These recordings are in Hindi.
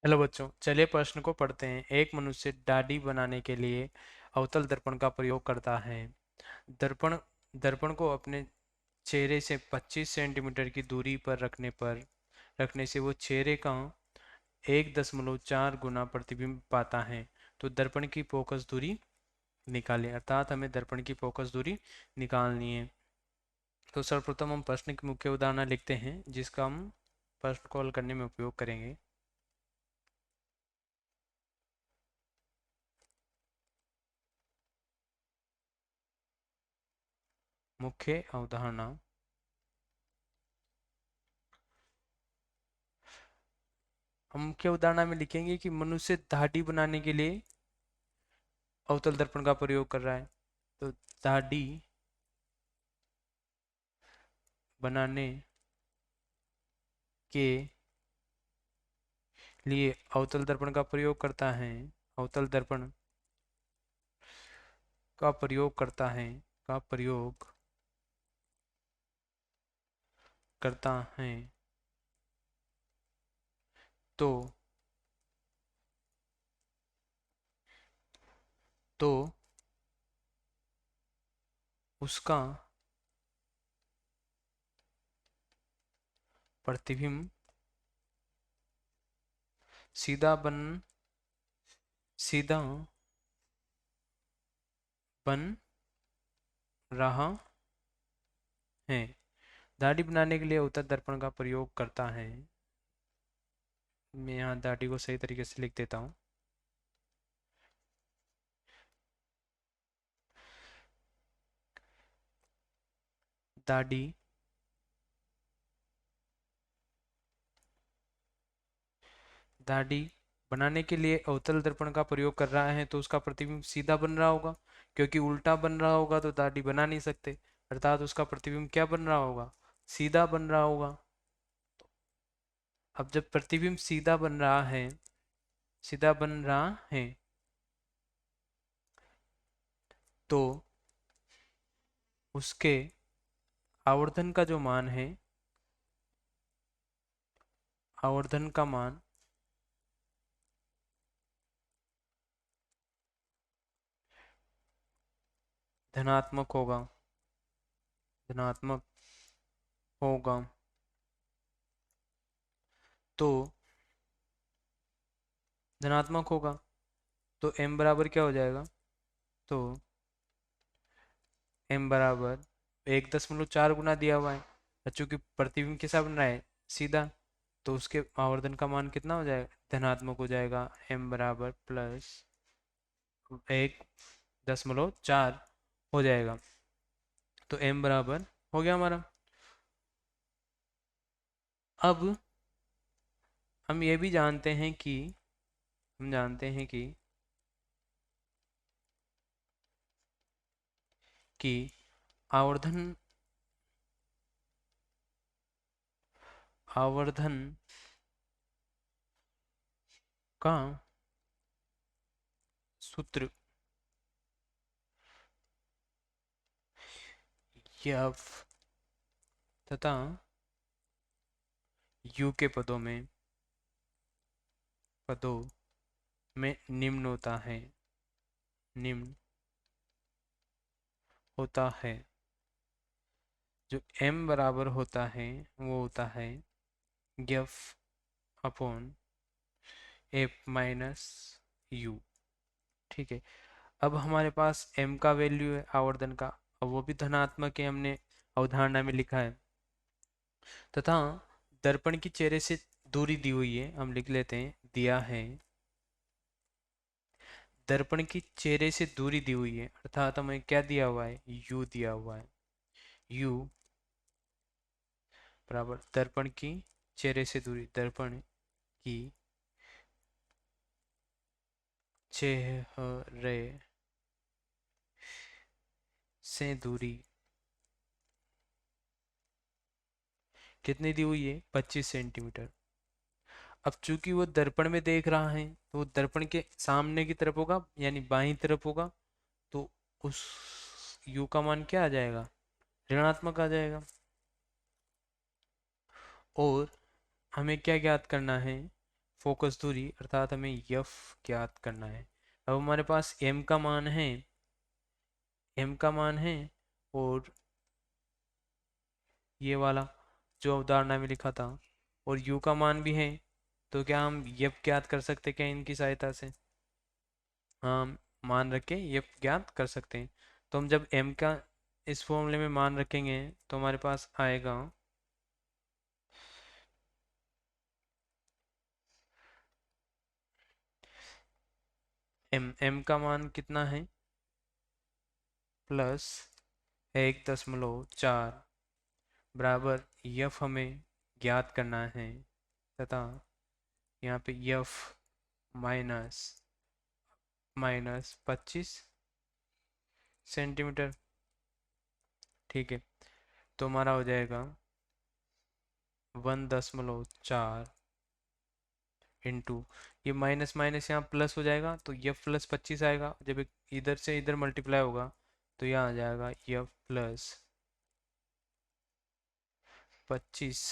हेलो बच्चों, चलिए प्रश्न को पढ़ते हैं। एक मनुष्य दाढ़ी बनाने के लिए अवतल दर्पण का प्रयोग करता है। दर्पण दर्पण को अपने चेहरे से 25 सेंटीमीटर की दूरी पर रखने से वो चेहरे का 1.4 गुना प्रतिबिंब पाता है। तो दर्पण की फोकस दूरी निकालें, अर्थात हमें दर्पण की फोकस दूरी निकालनी है। तो सर्वप्रथम हम प्रश्न के मुख्य उदाहरण लिखते हैं जिसका हम प्रश्न को हल करने में उपयोग करेंगे। मुख्य अवधारणा। हम मुख्य उदाहरण में लिखेंगे कि मनुष्य दाढ़ी बनाने के लिए अवतल दर्पण का प्रयोग कर रहा है। तो दाढ़ी बनाने के लिए अवतल दर्पण का प्रयोग करता है। अवतल दर्पण का प्रयोग करता है का प्रयोग करता है। तो तो उसका प्रतिबिंब सीधा बन सीधा बन रहा है। दाढ़ी बनाने के लिए अवतल दर्पण का प्रयोग करता है। मैं यहाँ दाढ़ी को सही तरीके से लिख देता हूँ। दाढ़ी दाढ़ी बनाने के लिए अवतल दर्पण का प्रयोग कर रहा है तो उसका प्रतिबिंब सीधा बन रहा होगा, क्योंकि उल्टा बन रहा होगा तो दाढ़ी बना नहीं सकते। अर्थात उसका प्रतिबिंब क्या बन रहा होगा? सीधा बन रहा होगा। अब जब प्रतिबिंब सीधा बन रहा है तो उसके आवर्धन का जो मान है, आवर्धन का मान धनात्मक होगा। धनात्मक होगा। तो धनात्मक होगा तो m बराबर क्या हो जाएगा? तो m बराबर 1.4 गुना दिया हुआ है, और चूंकि प्रतिबिंब कैसा बन रहा है? सीधा। तो उसके आवर्धन का मान कितना हो जाएगा? धनात्मक हो जाएगा। m बराबर +1.4 हो जाएगा। तो m बराबर हो गया हमारा। अब हम ये भी जानते हैं कि हम जानते हैं कि आवर्धन आवर्धन का सूत्र f तथा u के पदों में निम्न होता है। जो m बराबर होता है वो होता है f upon f minus u। ठीक है। अब हमारे पास m का वैल्यू है आवर्धन का, अब वो भी धनात्मक है, हमने अवधारणा में लिखा है। तथा दर्पण की चेहरे से दूरी दी हुई है, हम लिख लेते हैं दिया है। दर्पण की चेहरे से दूरी दी हुई है, अर्थात हमें क्या दिया हुआ है? u दिया हुआ है। u बराबर दर्पण की चेहरे से दूरी, दर्पण की चेहरे से दूरी कितनी दी हुई है? 25 सेंटीमीटर। अब चूंकि वो दर्पण में देख रहा है तो वो दर्पण के सामने की तरफ होगा, यानी बाईं तरफ होगा। तो उस u का मान क्या आ जाएगा? ऋणात्मक आ जाएगा। और हमें क्या ज्ञात करना है? फोकस दूरी अर्थात हमें यफ ज्ञात करना है। अब हमारे पास एम का मान है, एम का मान है, और ये वाला जो अवधारणा में लिखा था, और यू का मान भी है। तो क्या हम यफ ज्ञात कर सकते हैं क्या इनकी सहायता से? हाँ, मान रख के यफ ज्ञात कर सकते हैं। तो हम जब एम का इस फॉर्मूले में मान रखेंगे तो हमारे पास आएगा एम का मान कितना है, प्लस 1.4 बराबर यफ हमें ज्ञात करना है, तथा यहाँ पे यफ माइनस -25 सेंटीमीटर। ठीक है, तो हमारा हो जाएगा 1.4 इंटू, ये माइनस माइनस यहाँ प्लस हो जाएगा तो यफ प्लस 25 आएगा, जब इधर से इधर मल्टीप्लाई होगा तो यहाँ आ जाएगा यफ प्लस 25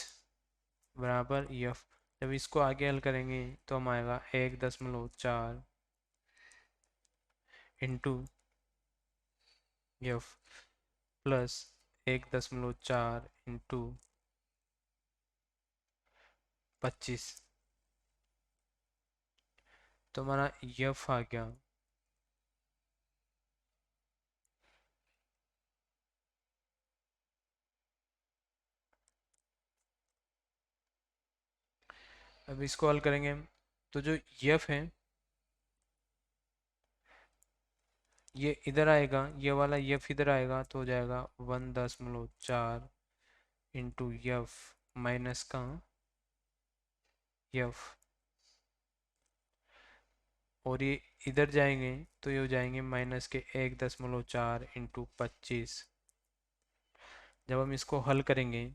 बराबर यफ। जब इसको आगे हल करेंगे तो हम आएगा 1.4 इंटू यफ प्लस 1.4 इंटू 25, तो हमारा यफ आ गया अब इसको हल करेंगे हम, तो जो यफ है ये इधर आएगा, ये वाला यफ इधर आएगा तो हो जाएगा 1.4 इंटू यफ माइनस का यफ, और ये इधर जाएंगे तो ये हो जाएंगे माइनस के 1.4 इंटू 25। जब हम इसको हल करेंगे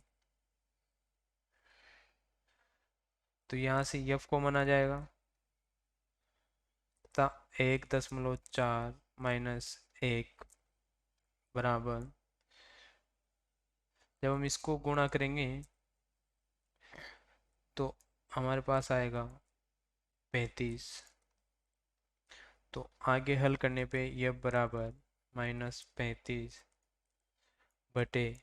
तो यहाँ से यफ कॉमन आ जाएगा, तथा 1.4 माइनस 1 बराबर, जब हम इसको गुणा करेंगे तो हमारे पास आएगा 35। तो आगे हल करने पे यह बराबर -35 बटे,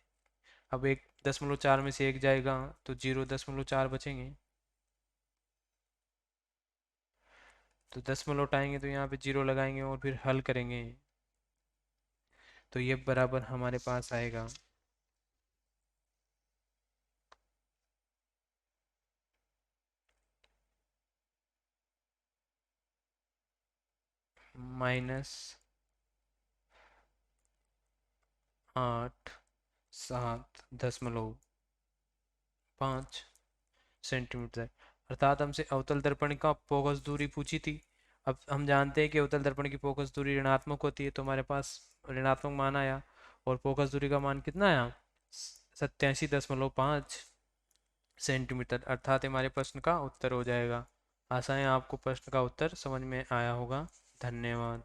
अब 1.4 में से 1 जाएगा तो 0.4 बचेंगे, तो दशमलव उठाएंगे तो यहाँ पे 0 लगाएंगे और फिर हल करेंगे तो ये बराबर हमारे पास आएगा -8.7.5 सेंटीमीटर। अर्थात हमसे अवतल दर्पण का फोकस दूरी पूछी थी। अब हम जानते हैं कि अवतल दर्पण की फोकस दूरी ऋणात्मक होती है, तो हमारे पास ऋणात्मक मान आया, और फोकस दूरी का मान कितना आया, 87.5 सेंटीमीटर। अर्थात हमारे प्रश्न का उत्तर हो जाएगा। आशा है आपको प्रश्न का उत्तर समझ में आया होगा। धन्यवाद।